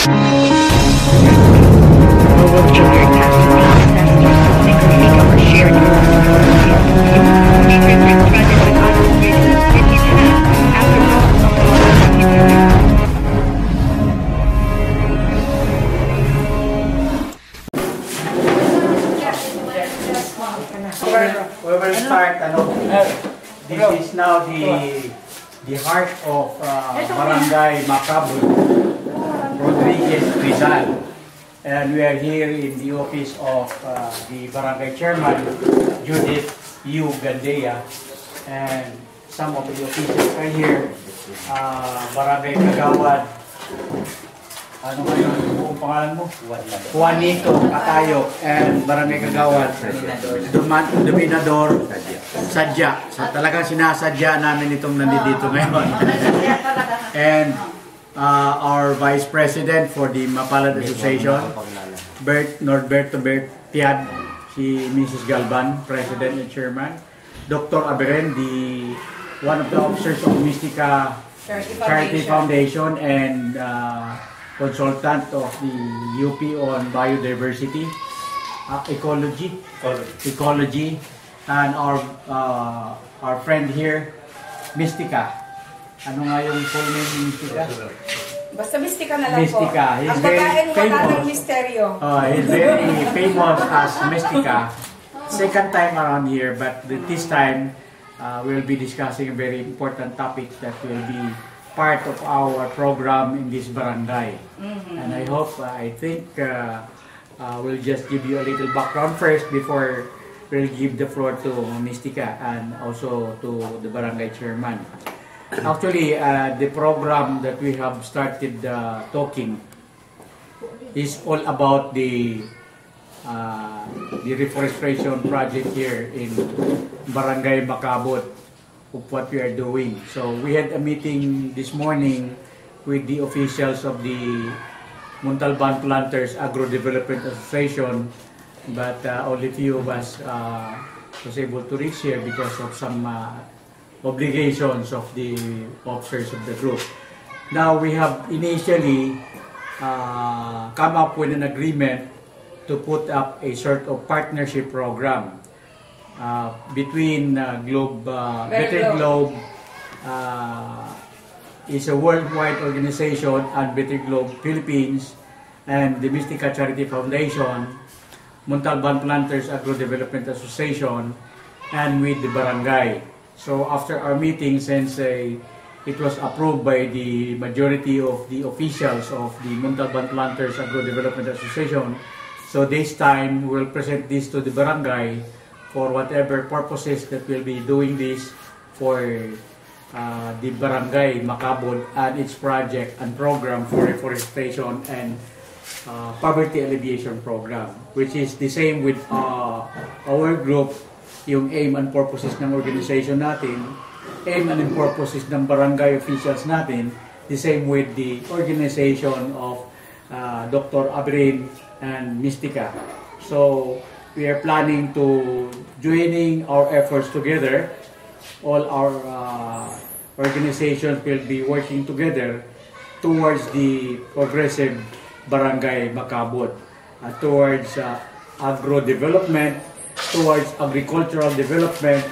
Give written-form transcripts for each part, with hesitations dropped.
We will start. This is now the heart of Barangay Mapalad, Rodriguez Rizal, and we are here in the office of the Barangay Chairman, Judith U. Gandea, and some of the officials are here. Barangay Kagawad, ano ngayon, buong pangalan mo? Juanito Katayo, and Barangay Kagawad, Dominador Sadya. Talagang sinasadya namin itong nandito ngayon. And our Vice President for the Mapalad Association, Norberto Tiad, si Mrs. Galban, President and Chairman, Dr. Aberen, one of the officers of Mystica Charity Foundation and consultant of the UP on biodiversity, ecology, and our friend here, Mystica. Ano nga yung full name ni Mystica? Basta Mystica na lang Mystica. po. Ang pagkain wala ng misteryo. He's very famous as Mystica. Second time around here, but this time we'll be discussing a very important topic that will be part of our program in this barangay. And I hope, I think we'll just give you a little background first before we'll give the floor to Mystica and also to the barangay chairman. Actually, the program that we have started talking is all about the reforestation project here in Barangay Mapalad, of what we are doing. So we had a meeting this morning with the officials of the Montalban Planters Agro-Development Association, but only few of us was able to reach here because of some obligations of the officers of the group. Now we have initially come up with an agreement to put up a sort of partnership program between Better Globe is a worldwide organization, and Better Globe Philippines and the Mystica Charity Foundation, Montalban Planters Agro-Development Association, and with the barangay. So after our meeting, since it was approved by the majority of the officials of the Montalban Planters Agro-Development Association, so this time we'll present this to the barangay for whatever purposes that we'll be doing this for the Barangay Mapalad and its project and program for reforestation and poverty alleviation program, which is the same with our group, yung aim and purposes ng organization natin, aim and purposes ng barangay officials natin, the same with the organization of Dr. Abrin and Mystica. So we are planning to joining our efforts together. All our organizations will be working together towards the progressive Barangay Mapalad, towards agro-development, towards agricultural development,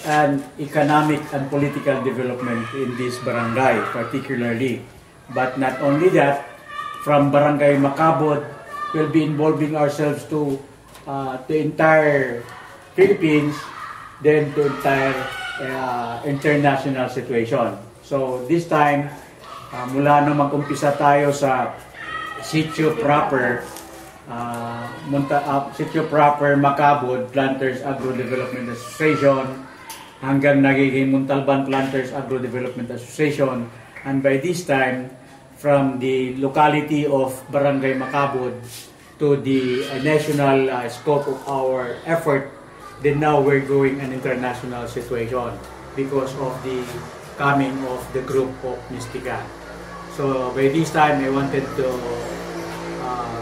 and economic and political development in this barangay particularly. But not only that, from Barangay Mapalad, we'll be involving ourselves to the entire Philippines, then to entire international situation. So this time, mula na mag-umpisa tayo sa sitio proper, Mapalad Planters Agro-Development Association, hanggang nagiging Montalban Planters Agro-Development Association, and by this time, from the locality of Barangay Mapalad to the national scope of our effort, then now we're going an international situation because of the coming of the group of Mystica. So by this time, I wanted to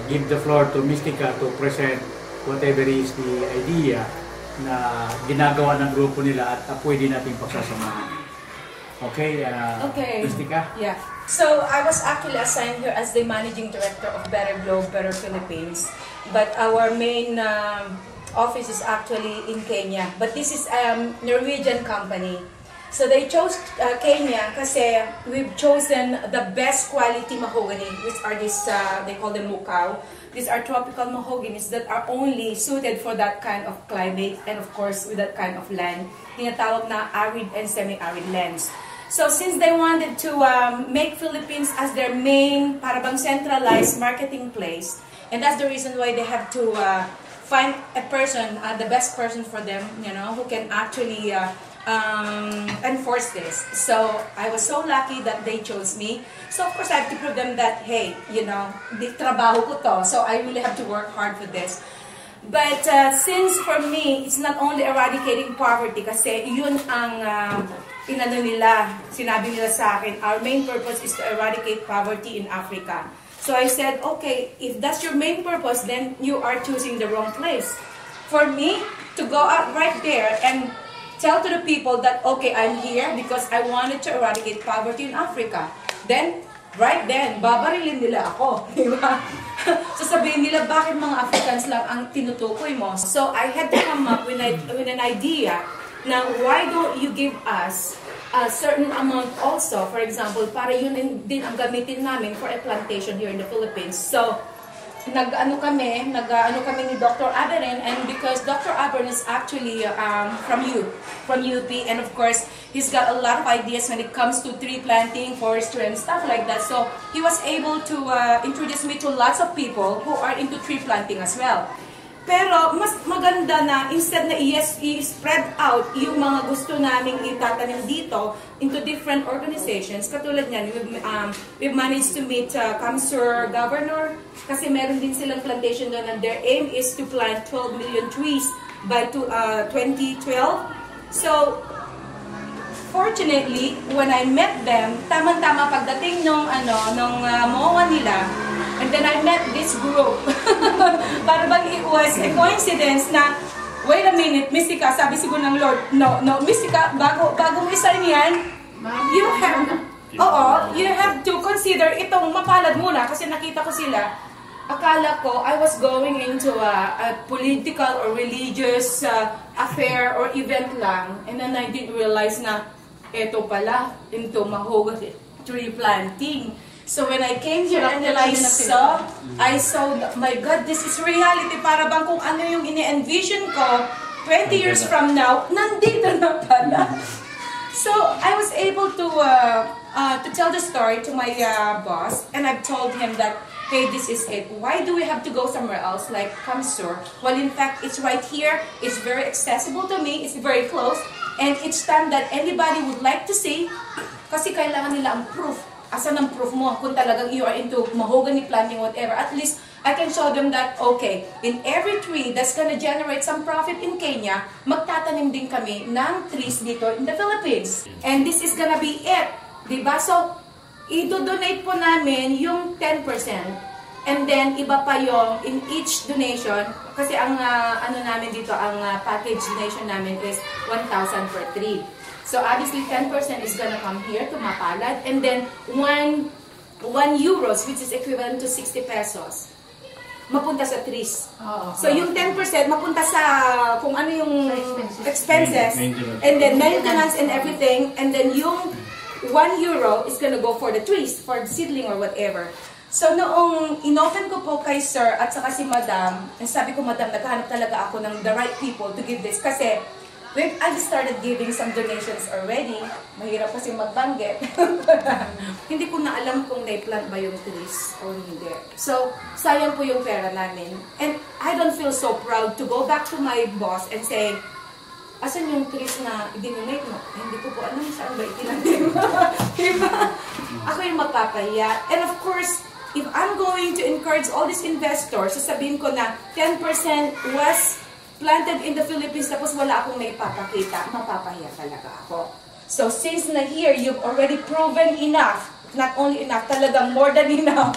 give the floor to Mystica to present whatever is the idea na ginagawa ng grupo nila at pwede nating pagsasamahan. Okay, okay. Mystica? Yeah. So I was actually assigned here as the managing director of Better Globe, Better Philippines. But our main office is actually in Kenya. But this is a Norwegian company. So they chose Kenya kasi we've chosen the best quality mahogany, which are these, they call them mukaw. These are tropical mahoganies that are only suited for that kind of climate and of course with that kind of land. Tinatawag na arid and semi-arid lands. So since they wanted to make Philippines as their main, parang centralized marketing place, and that's the reason why they have to find a person, the best person for them, you know, who can actually enforce this. So I was so lucky that they chose me. So of course I have to prove them that, hey, you know, di trabaho ko to, so I really have to work hard for this. But since for me, it's not only eradicating poverty, kasi yun ang inano nila, sinabi nila sa akin, our main purpose is to eradicate poverty in Africa. So I said, okay, if that's your main purpose, then you are choosing the wrong place. For me, to go out right there and tell to the people that, okay, I'm here because I wanted to eradicate poverty in Africa. Then, right then, babarilin nila ako. Diba? So sabihin nila, bakit mga Africans lang ang tinutukoy mo? So I had to come up with an idea na why don't you give us a certain amount also, for example, para yun din ang gamitin namin for a plantation here in the Philippines. So, nag-ano kami ni Dr. Aberin, and because Dr. Aberin is actually from UP, and of course, he's got a lot of ideas when it comes to tree planting, forestry, and stuff like that. So, he was able to introduce me to lots of people who are into tree planting as well. Pero, mas maganda na instead na i-spread out yung mga gusto naming itatanim dito into different organizations. Katulad niyan, we've managed to meet Kamsur Governor kasi meron din silang plantation doon and their aim is to plant 12 million trees by 2012. So, fortunately, when I met them, tamang-tama pagdating nung MOA nila, and then I met this group. Para bang it was a coincidence na, wait a minute, Mystica, sabi siguro ng Lord, no, Mystica, bago mo isa yan, you have to consider itong Mapalad muna kasi nakita ko sila. Akala ko, I was going into a political or religious affair or event lang, and then I didn't realize na eto pala, into mahogany tree planting. So when I came here and then I saw, my God, this is reality. Para bang kung ano yung ini-envision ko, 20 years from now, nandito na pala. So I was able to tell the story to my boss, and I've told him that, hey, this is it. Why do we have to go somewhere else like Kamsur? Well, in fact, it's right here. It's very accessible to me. It's very close. And each time that anybody would like to see, kasi kailangan nila ang proof. Asan ang proof mo kung talagang you are into mahogany planting, whatever. At least, I can show them that, okay, in every tree that's gonna generate some profit in Kenya, magtatanim din kami ng trees dito in the Philippines. And this is gonna be it. Diba? So, i-donate po namin yung 10%. And then, iba pa yung in each donation, kasi ang namin dito, ang package donation namin is 1,000 per tree. So obviously 10% is gonna come here to Mapalad, and then 1 euros, which is equivalent to 60 pesos, mapunta sa trees. So yung 10% mapunta sa kung ano yung expenses, and then maintenance and everything, and then yung 1 euro is gonna go for the trees, for the seedling or whatever. So noong inopen ko po kay Sir at saka si Madam, and sabi ko, Madam, naghahanap talaga ako ng the right people to give this, kasi I've started giving some donations already. Mahirap kasi magbanggit. Hindi ko na alam kung na-plant ba yung trees o hindi. So, sayang po yung pera namin. And I don't feel so proud to go back to my boss and say, asan yung trees na i-donate mo? Hindi ko po alam saan ba itinanim. Diba? Ako yung mapapahiya. And of course, if I'm going to encourage all these investors, sasabihin ko na 10% was planted in the Philippines, tapos wala akong naipapakita, mapapahiya talaga ako. So since na here, you've already proven enough, not only enough, talagang more than enough,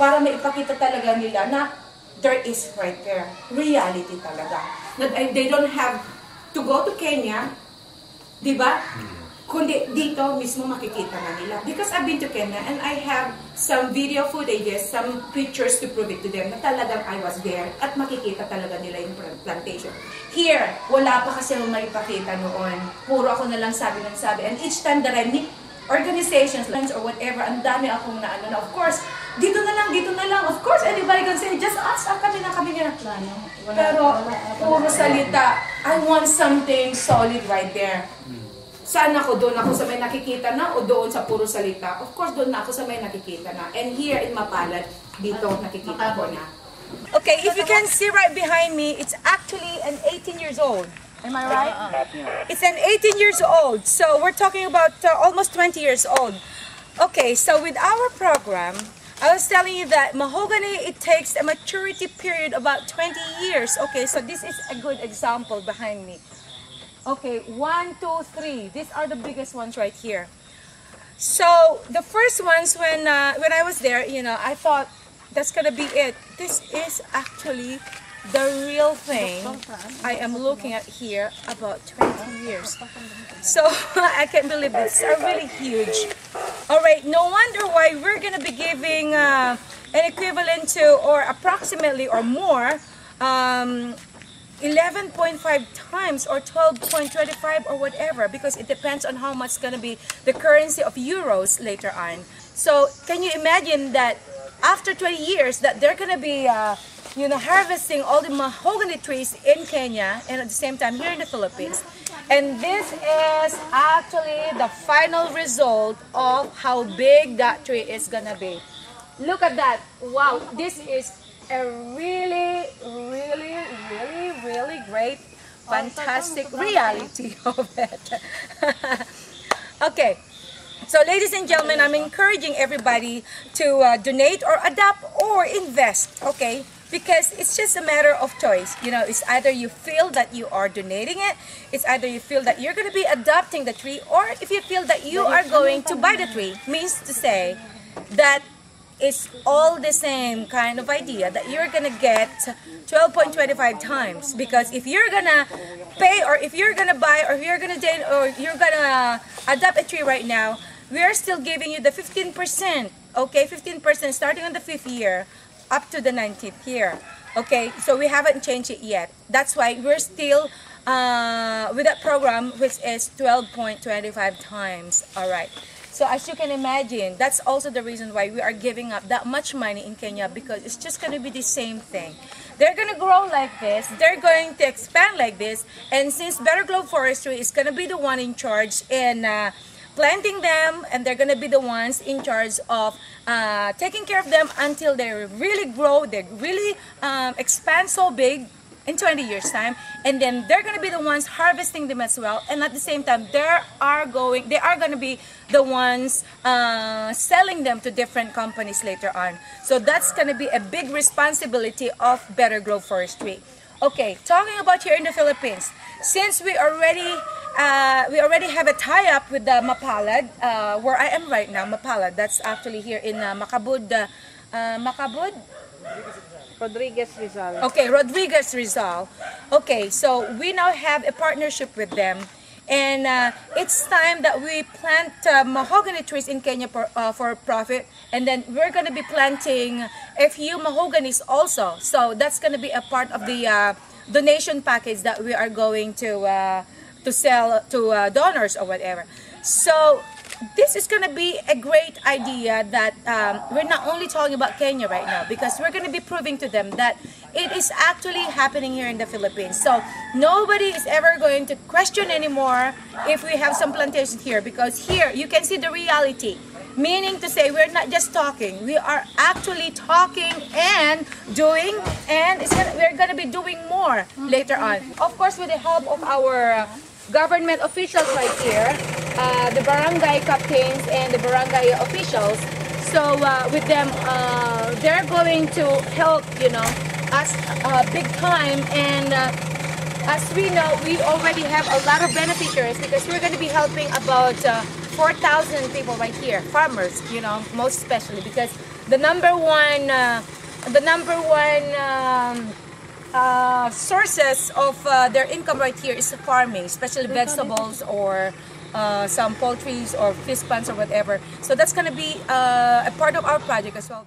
para maipakita talaga nila na there is right there, reality talaga. That they don't have to go to Kenya, di ba? kundi dito mismo makikita na nila. Because I've been to Kenya and I have some video footages, some pictures to prove it to them na talagang I was there at makikita talaga nila yung plantation. Here, wala pa kasi may pakita noon. Puro ako na lang sabi ng sabi. And each time that I meet organizations or whatever, ang dami akong na ano na, of course, dito na lang. Of course, anybody can say, just ask, kami na. Pero, puro salita. I want something solid right there. Saan ako? Doon ako sa may nakikita na o doon sa puro salita? Of course, doon na ako sa may nakikita na. And here in Mapalad, dito nakikita ko na. Okay, if you can see right behind me, it's actually an 18 years old. Am I right? It's an 18 years old. So we're talking about almost 20 years old. Okay, so with our program, I was telling you that mahogany, it takes a maturity period about 20 years. Okay, so this is a good example behind me. Okay, 1, 2, 3. These are the biggest ones right here. So the first ones, when I was there, you know, I thought that's gonna be it. This is actually the real thing I am looking at here about 20 years. So I can't believe this. These are really huge. All right, no wonder why we're gonna be giving an equivalent to, or approximately or more, 11.5 times or 12.25 or whatever, because it depends on how much is going to be the currency of euros later on. So can you imagine that after 20 years that they're going to be you know, harvesting all the mahogany trees in Kenya and at the same time here in the Philippines. And this is actually the final result of how big that tree is going to be. Look at that. Wow, this is a really great, fantastic reality of it. Okay, so ladies and gentlemen, I'm encouraging everybody to donate or adopt or invest, okay? Because it's just a matter of choice. You know, it's either you feel that you are donating it, it's either you feel that you're going to be adopting the tree, or if you feel that you are going to buy the tree. Means to say that it's all the same kind of idea that you're gonna get 12.25 times, because if you're gonna pay or if you're gonna buy or if you're gonna adopt a tree right now, we are still giving you the 15%, okay, 15% starting on the 5th year up to the 19th year. Okay, so we haven't changed it yet. That's why we're still with that program, which is 12.25 times. All right. So as you can imagine, that's also the reason why we are giving up that much money in Kenya, because it's just going to be the same thing. They're going to grow like this, they're going to expand like this, and since Better Globe Forestry is going to be the one in charge in planting them, and they're going to be the ones in charge of taking care of them until they really grow, they really expand so big in 20 years time, and then they're going to be the ones harvesting them as well, and at the same time they are going to be the ones selling them to different companies later on. So that's going to be a big responsibility of Better Globe Forestry. Okay, talking about here in the Philippines, since we already have a tie-up with the Mapalad, where I am right now, Mapalad, that's actually here in Macabud, Rodriguez Rizal. Okay, Rodriguez Rizal. Okay, so we now have a partnership with them, and it's time that we plant mahogany trees in Kenya for profit, and then we're going to be planting a few mahoganies also. So that's going to be a part of the donation package that we are going to sell to donors or whatever. So this is going to be a great idea that we're not only talking about Kenya right now, because we're going to be proving to them that it is actually happening here in the Philippines. So nobody is ever going to question anymore if we have some plantations here, because here you can see the reality. Meaning to say, we're not just talking, we are actually talking and doing, and we're going to be doing more later on. Of course, with the help of our government officials right here, the barangay captains and the barangay officials. So with them, they're going to help, you know, us big time. And as we know, we already have a lot of beneficiaries, because we're going to be helping about 4,000 people right here, farmers, you know, most especially, because the number one sources of their income right here is farming, especially vegetables or some poultries or fish ponds or whatever. So that's going to be a part of our project as well.